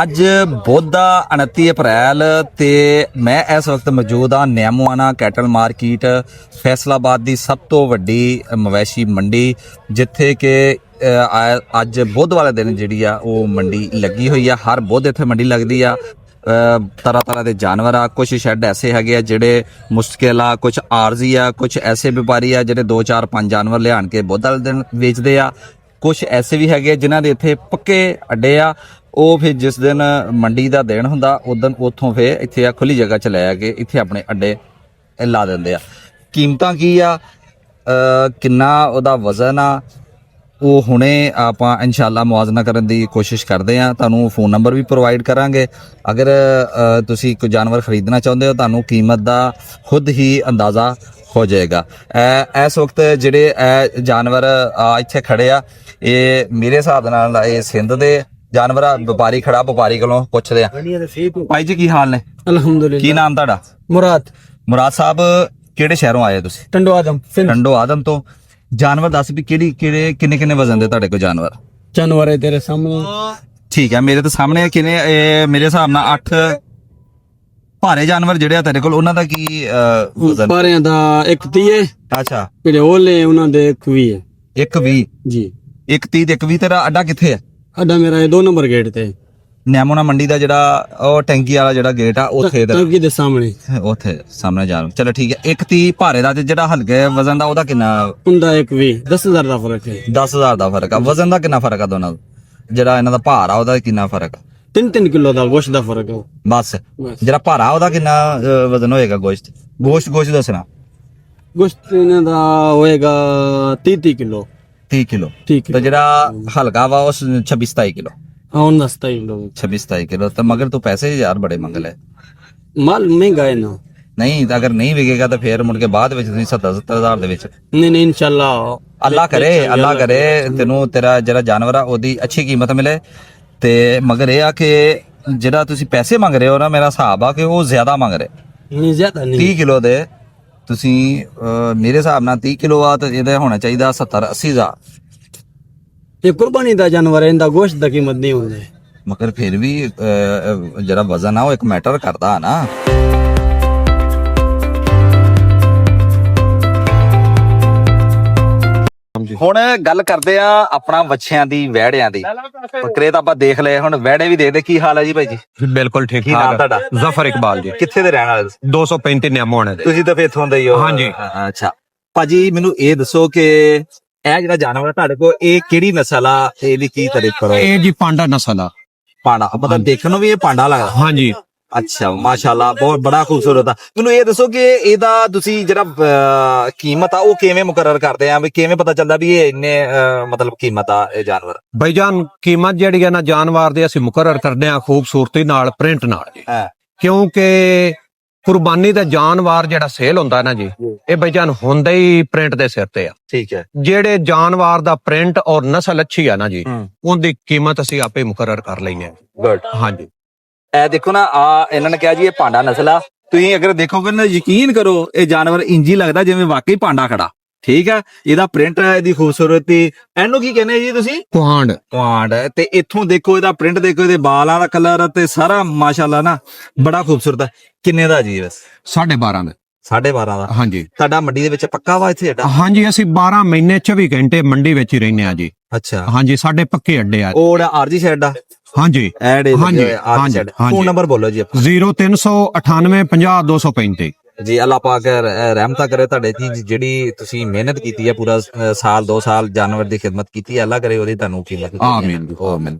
ਅੱਜ ਬੁੱਧ 29 ਅਪ੍ਰੈਲ ਤੇ ਮੈਂ ਇਸ ਵਕਤ ਮੌਜੂਦ ਹਾਂ ਨਿਆਮੋਆਣਾ ਕੈਟਲ ਮਾਰਕੀਟ, ਫੈਸਲਾਬਾਦ ਦੀ ਸਭ ਤੋਂ ਵੱਡੀ ਮਵੈਸ਼ੀ ਮੰਡੀ, ਜਿੱਥੇ ਕਿ ਅੱਜ ਬੁੱਧ ਵਾਲੇ ਦਿਨ ਜਿਹੜੀ ਆ ਉਹ ਮੰਡੀ ਲੱਗੀ ਹੋਈ ਆ। ਹਰ ਬੁੱਧ ਇੱਥੇ ਮੰਡੀ ਲੱਗਦੀ ਆ। ਤਰ੍ਹਾਂ ਤਰ੍ਹਾਂ ਦੇ ਜਾਨਵਰ ਆ। ਕੁਝ ਸ਼ੈੱਡ ਐਸੇ ਹੈਗੇ ਆ ਜਿਹੜੇ ਮੁਸ਼ਕਿਲ ਆ, ਕੁਝ ਆਰਜ਼ੀ ਆ, ਕੁਝ ਐਸੇ ਵਪਾਰੀ ਆ ਜਿਹੜੇ 2 4 5 ਜਾਨਵਰ ਲਿਆਣ ਕੇ ਬੁੱਧ ਵਾਲੇ ਦਿਨ ਵੇਚਦੇ ਆ। ਕੁਝ ਐਸੇ ਵੀ ਹੈਗੇ ਜਿਨ੍ਹਾਂ ਦੇ ਇੱਥੇ ਪੱਕੇ ਅੱਡੇ ਆ। ਉਹ ਫਿਰ ਜਿਸ ਦਿਨ ਮੰਡੀ ਦਾ ਦਿਨ ਹੁੰਦਾ ਉਦੋਂ ਉੱਥੋਂ ਫਿਰ ਇੱਥੇ ਆ ਖੁੱਲੀ ਜਗ੍ਹਾ 'ਚ ਲੈ ਕੇ ਇੱਥੇ ਆਪਣੇ ਅੱਡੇ ਲਾ ਦਿੰਦੇ ਆ। ਕੀਮਤਾਂ ਕੀ ਆ, ਕਿੰਨਾ ਉਹਦਾ ਵਜ਼ਨ ਆ, ਉਹ ਹੁਣੇ ਆਪਾਂ ਇਨਸ਼ਾਅੱਲਾ ਮੁਆਜ਼ਨਾ ਕਰਨ ਦੀ ਕੋਸ਼ਿਸ਼ ਕਰਦੇ ਆ। ਤੁਹਾਨੂੰ ਫੋਨ ਨੰਬਰ ਵੀ ਪ੍ਰੋਵਾਈਡ ਕਰਾਂਗੇ। ਅਗਰ ਤੁਸੀਂ ਕੋਈ ਜਾਨਵਰ ਖਰੀਦਣਾ ਚਾਹੁੰਦੇ ਹੋ ਤੁਹਾਨੂੰ ਕੀਮਤ ਦਾ ਖੁਦ ਹੀ ਅੰਦਾਜ਼ਾ ਹੋ ਜਾਏਗਾ। ਇਸ ਵਕਤ ਜਿਹੜੇ ਜਾਨਵਰ ਇੱਥੇ ਖੜੇ ਆ, ਇਹ ਮੇਰੇ ਹਿਸਾਬ ਨਾਲ ਇਹ ਸਿੰਧ ਦੇ ਜਾਨਵਰ ਆ। ਵਪਾਰੀ ਖੜਾ, ਵਪਾਰੀ ਕੋਲੋਂ ਪੁੱਛਦੇ ਆ। ਭਾਈ ਜੀ ਕੀ ਹਾਲ ਨੇ? ਅਲਹਮਦੁਲਿਲਾ। ਕੀ ਨਾਮ ਤੁਹਾਡਾ? ਮੁਰਾਦ ਸਾਹਿਬ, ਕਿਹੜੇ ਸ਼ਹਿਰੋਂ ਆਏ ਤੁਸੀਂ? ਟੰਡੋ ਆਦਮ ਤੋਂ। ਜਾਨਵਰ ਦੱਸ ਵੀ ਕਿੰਨੇ ਵਜ਼ਨ ਦੇ ਤੁਹਾਡੇ ਕੋਲ ਜਾਨਵਰ? ਜਾਨਵਰ ਹੈ ਤੇਰੇ ਸਾਹਮਣੇ। ਠੀਕ ਹੈ, ਮੇਰੇ ਤਾਂ ਸਾਹਮਣੇ ਕਿੰਨੇ, ਮੇਰੇ ਹਿਸਾਬ ਨਾਲ 8 ਭਾਰੇ ਜਾਨਵਰ ਜਿਹੜੇ ਆ ਤੇਰੇ ਕੋਲ, ਉਹਨਾਂ ਦਾ ਕੀ ਵਜ਼ਨ? ਪਾਰਿਆਂ ਦਾ 130 ਹੈ। ਅੱਛਾ, ਜਿਹੜੇ ਓਲੇ ਉਹਨਾਂ ਦੇ 120 ਹੈ। 120 ਜੀ। 130 ਤੇ 120। ਤੇਰਾ ਅੱਡਾ ਕਿੱਥੇ ਹੈ? ਅੱਡਾ ਮੇਰਾ ਇਹ 2 ਨੰਬਰ ਗੇਟ ਤੇ, ਨਿਆਮੋਆਣਾ ਮੰਡੀ ਦਾ ਜਿਹੜਾ ਉਹ ਟੈਂਕੀ ਵਾਲਾ ਜਿਹੜਾ ਗੇਟ ਆ ਉੱਥੇ ਟੈਂਕੀ ਦੇ ਸਾਹਮਣੇ, ਉੱਥੇ ਸਾਹਮਣੇ ਜਾਨਵਰ। ਚਲੋ ਠੀਕ ਹੈ। 130 ਭਾਰੇ ਦਾ ਤੇ ਜਿਹੜਾ ਹਲਕੇ ਵਜ਼ਨ ਦਾ ਉਹਦਾ ਕਿੰਨਾ? ਉਹਦਾ 120। 10,000 ਦਾ ਫਰਕ ਹੈ। 10,000 ਦਾ ਫਰਕ ਆ। ਵਜ਼ਨ ਦਾ ਕਿੰਨਾ ਫਰਕ ਆ ਦੋਨਾਂ ਦਾ? ਜਿਹੜਾ ਇਹਨਾਂ ਦਾ ਭਾਰ ਆ ਉਹਦਾ ਕਿੰਨਾ ਫਰਕ ਆ? 3 ਕਿਲੋ ਦਾ ਗੋਸ਼ਤ ਦਾ ਫਰਕ ਹੈ ਬਸ। ਜਿਹੜਾ ਭਾਰਾ ਉਹਦਾ ਕਿੰਨਾ ਵਜ਼ਨ ਹੋਏਗਾ? ਗੋਸ਼ਤ ਦੱਸਣਾ। ਗੋਸ਼ਤ ਇਹਨਾਂ ਦਾ ਹੋਏਗਾ 30 ਕਿਲੋ। 30 ਕਿਲੋ। ਠੀਕ ਤੇ ਜਿਹੜਾ ਹਲਕਾ ਵਾ ਉਹ 26-27 ਕਿਲੋ। ਹਾਂ, ਉਹਨਾਂ 27 ਕਿਲੋ। 26-27 ਕਿਲੋ। ਤਾਂ ਮਗਰ ਤੂੰ ਪੈਸੇ ਯਾਰ ਬੜੇ ਮੰਗ ਲੈ। ਮਾਲ ਮਹਿੰਗਾ ਹੈ ਨਾ। ਨਹੀਂ, ਅਗਰ ਨਹੀਂ ਵਿਕੇਗਾ ਤਾਂ ਫੇਰ ਮੁੜ ਕੇ ਬਾਅਦ ਵਿੱਚ ਤੁਸੀਂ 70,000 ਦੇ ਵਿੱਚ। ਨਹੀਂ ਇਨਸ਼ਾਅੱਲਾ ਅੱਲਾ ਕਰੇ ਤੈਨੂੰ ਤੇਰਾ ਜਿਹੜਾ ਜਾਨਵਰ ਆ ਉਹਦੀ ਅੱਛੀ ਕੀਮਤ ਮਿਲੇ। ਤੇ ਮਗਰ ਇਹ ਆ ਕਿ ਜਿਹੜਾ ਤੁਸੀਂ ਪੈਸੇ ਮੰਗ ਰਹੇ ਹੋ ਨਾ, ਮੇਰਾ ਹਿਸਾਬ ਆ ਕਿ ਉਹ ਜ਼ਿਆਦਾ ਮੰਗ ਰਹੇ। ਨਹੀਂ ਜ਼ਿਆਦਾ ਨਹੀਂ। 30 ਕਿਲੋ ਦੇ ਤੁਸੀਂ ਮੇਰੇ ਹਿਸਾਬ ਨਾਲ 30 ਕਿਲੋ ਆ ਤਾਂ ਇਹਦਾ ਹੋਣਾ ਚਾਹੀਦਾ 70-80 ਹਜ਼ਾਰ। ਇਹ ਕੁਰਬਾਨੀ ਦਾ ਜਾਨਵਰ ਹੈ, ਇਹਦਾ ਗੋਸ਼ਤ ਦਾ ਕੀਮਤ ਨਹੀਂ ਹੁੰਦੀ। ਮਗਰ ਫਿਰ ਵੀ ਜਿਹੜਾ ਵਜ਼ਨ ਆ ਉਹ ਇੱਕ ਮੈਟਰ ਕਰਦਾ ਨਾ। ਹੁਣ ਗੱਲ ਕਰਦੇ ਆ ਆਪਣਾ ਵੱਛਿਆਂ ਦੀ, ਵਹਿੜਿਆਂ ਦੀ। ਬੱਕਰੇ ਤਾਂ ਆਪਾਂ ਦੇਖ ਲਏ, ਹੁਣ ਵਹਿੜੇ ਵੀ ਦੇਖਦੇ। ਕੀ ਹਾਲ ਹੈ ਜੀ ਭਾਈ ਜੀ? ਬਿਲਕੁਲ ਠੀਕ ਕੀ ਨਾਮ ਠਾਕ। ਤੁਹਾਡਾ? ਜ਼ਫਰ ਇਕਬਾਲ ਜੀ। ਕਿੱਥੇ ਦੇ ਰਹਿਣ ਵਾਲੇ ਤੁਸੀਂ? 235 ਨਿਆਮੋਆਣੇ ਦੇ। ਤੁਸੀਂ ਤਾਂ ਫੇਰ ਇੱਥੋਂ ਦੇ ਹੀ ਹੋ। ਹਾਂਜੀ। ਅੱਛਾ ਭਾਜੀ, ਮੈਨੂੰ ਇਹ ਦੱਸੋ ਕਿ ਇਹ ਜਿਹੜਾ ਜਾਨਵਰ ਤੁਹਾਡੇ ਕੋਲ, ਇਹ ਕਿਹੜੀ ਨਸਲ ਆ ਤੇ ਇਹਦੀ ਕੀ ਤਾਰੀਫ ਕਰੋ? ਇਹ ਜੀ ਪਾਂਡਾ ਨਸਲ ਆ। ਪਾਂਡਾ ਮਤਲਬ ਦੇਖਣ ਨੂੰ ਵੀ ਇਹ ਪਾਂਡਾ ਲੱਗਦਾ? ਹਾਂਜੀ। ਅੱਛਾ, ਮਾਸ਼ਾਅੱਲਾ, ਬਹੁਤ ਬੜਾ ਖੂਬਸੂਰਤ ਆ। ਮੈਨੂੰ ਇਹ ਦੱਸੋ ਕਿ ਇਹਦਾ ਤੁਸੀਂ ਜਿਹੜਾ ਕੀਮਤ ਆ ਉਹ ਕਿਵੇਂ ਮੁਕਰਰ ਕਰਦੇ ਆ? ਵੀ ਕਿਵੇਂ ਪਤਾ ਚੱਲਦਾ ਵੀ ਇਹ ਇੰਨੇ ਮਤਲਬ ਕੀਮਤ ਆ ਇਹ ਜਾਨਵਰ? ਭਾਈਜਾਨ, ਕੀਮਤ ਜਿਹੜੀ ਹੈ ਨਾ ਜਾਨਵਰ ਦੇ ਅਸੀਂ ਮੁਕਰਰ ਕਰਦੇ ਆ ਖੂਬਸੂਰਤੀ ਨਾਲ, ਪ੍ਰਿੰਟ ਨਾਲ ਜੀ। ਹਾਂ। ਕਿਉਂਕਿ ਕੁਰਬਾਨੀ ਦਾ ਜਾਨਵਰ ਜਿਹੜਾ ਸੇਲ ਹੁੰਦਾ ਨਾ ਜੀ, ਇਹ ਭਾਈਜਾਨ ਹੁੰਦਾ ਹੀ ਪ੍ਰਿੰਟ ਦੇ ਸਿਰ ਤੇ ਆ। ਠੀਕ ਹੈ। ਜਿਹੜੇ ਜਾਨਵਰ ਦਾ ਪ੍ਰਿੰਟ ਔਰ ਨਸਲ ਅੱਛੀ ਆ ਨਾ ਜੀ, ਉਹਦੀ ਕੀਮਤ ਅਸੀਂ ਆਪੇ ਮੁਕਰਰ ਕਰ ਲੈਨੇ ਆ। ਗੁੱਡ। ਹਾਂਜੀ। ਇਹ ਦੇਖੋ ਨਾ, ਆ ਇਹਨਾਂ ਨੇ ਕਿਹਾ ਜੀ ਇਹ ਪਾਂਡਾ ਨਸਲ ਆ। ਤੁਸੀਂ ਅਗਰ ਦੇਖੋਗੇ ਨਾ, ਯਕੀਨ ਕਰੋ ਇਹ ਜਾਨਵਰ ਇੰਜੀ ਲੱਗਦਾ ਜਿਵੇਂ ਵਾਕਈ ਪਾਂਡਾ ਖੜਾ। ਠੀਕ ਆ, ਇਹਦਾ ਪ੍ਰਿੰਟ ਹੈ, ਇਹਦੀ ਖੂਬਸੂਰਤੀ, ਇਹਨੂੰ ਕੀ ਕਹਿੰਦੇ ਜੀ ਤੁਸੀਂ? ਕੁਆਂਡ। ਤੇ ਇੱਥੋਂ ਦੇਖੋ ਇਹਦਾ ਪ੍ਰਿੰਟ, ਦੇਖੋ ਇਹਦੇ ਬਾਲਾਂ ਦਾ ਕਲਰ ਤੇ ਸਾਰਾ ਮਾਸ਼ਾਅੱਲਾ ਨਾ ਬੜਾ ਖੂਬਸੂਰਤ ਹੈ। ਕਿੰਨੇ ਦਾ ਜੀ? ਬਸ 12.5 ਦਾ। 12.5 ਦਾ। ਹਾਂਜੀ। ਤੁਹਾਡਾ ਮੰਡੀ ਦੇ ਵਿੱਚ ਪੱਕਾ ਵਾ ਇੱਥੇ ਅੱਡਾ? ਹਾਂਜੀ, ਅਸੀਂ 12 ਮਹੀਨੇ 24 ਘੰਟੇ ਮੰਡੀ ਵਿੱਚ ਹੀ ਰਹਿੰਦੇ ਆ ਜੀ। ਅੱਛਾ। ਹਾਂਜੀ, ਸਾਡੇ ਪੱਕੇ ਅੱਡੇ ਆ। ਉਹ ਜਿਹੜਾ ਆਰਜੀ ਸ਼ੈਡ ਆ? ਹਾਂਜੀ। ਹਾਂਜੀ। ਫੋਨ ਨੰਬਰ ਬੋਲੋ ਜੀ। 0398 50 235 ਜੀ। ਅੱਲਾਹ ਪਾਕ ਰਹਿਮਤਾਂ ਕਰੇ ਤੁਹਾਡੇ ਜੀ, ਜਿਹੜੀ ਤੁਸੀਂ ਮਿਹਨਤ ਕੀਤੀ ਹੈ ਪੂਰਾ ਸਾਲ 2 ਸਾਲ ਜਾਨਵਰ ਦੀ ਖਿਦਮਤ ਕੀਤੀ ਹੈ। ਅੱਲਾਹ ਕਰੇ ਉਹਦੀ ਤੁਹਾਨੂੰ ਕੀਮਤ। ਆਮੀਨ।